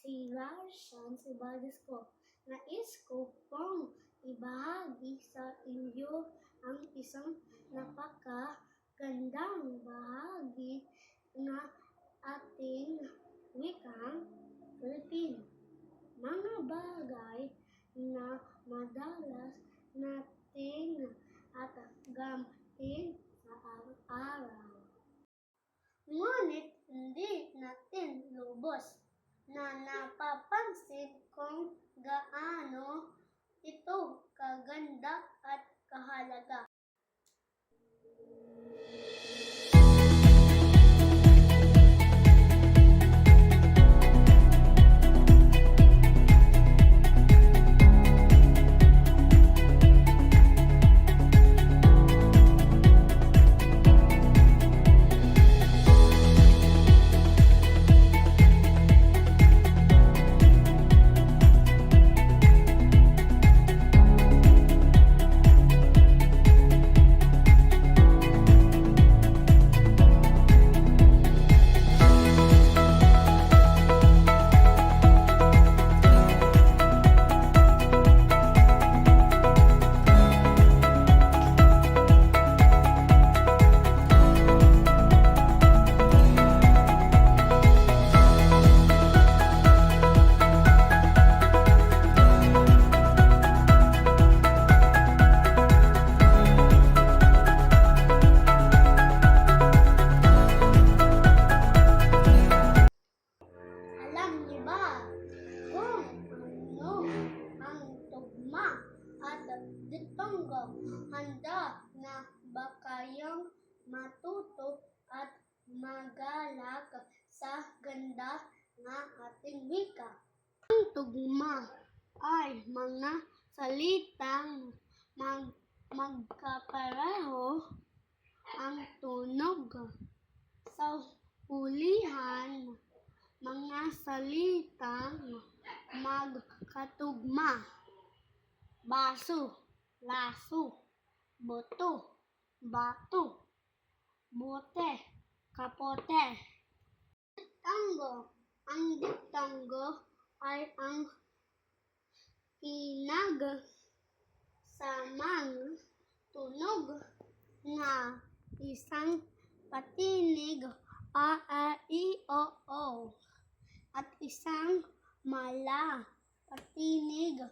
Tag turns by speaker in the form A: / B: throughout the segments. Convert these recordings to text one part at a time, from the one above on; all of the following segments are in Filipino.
A: si Rarshan Sibades ko. Nais ko pong ibahagi sa inyo ang isang napakagandang bahagi na ating wikang Filipino. Mga bagay na madalas nating at gamitin sa araw-araw. Ngunit hindi natin lubos na napapansin kung gaano ito kaganda at kahalaga. Diptongo, handa na ba kayong matuto at magalak sa ganda ng ating wika? Ang tugma ay mga salitang magkapareho ang tunog. Sa hulihan, mga salitang magkatugma. Baso, laso, boto, bato, bote, kapote. Diptongo. Ang diptongo ay ang pinagsamang tunog na isang patinig a, i, o, at isang mala patinig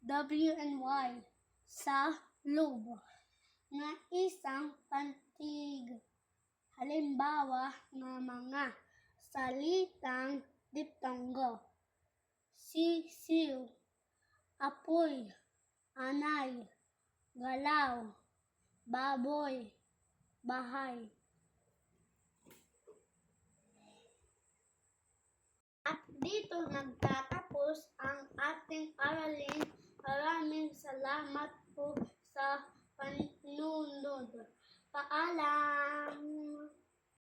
A: W and Y sa loob ng isang pantig. Halimbawa ng mga salitang diptongo: sisiw, apoy, anay, galaw, baboy, bahay. At dito nagtatapos ang ating aralin. Maraming salamat po sa panunod. Paalam!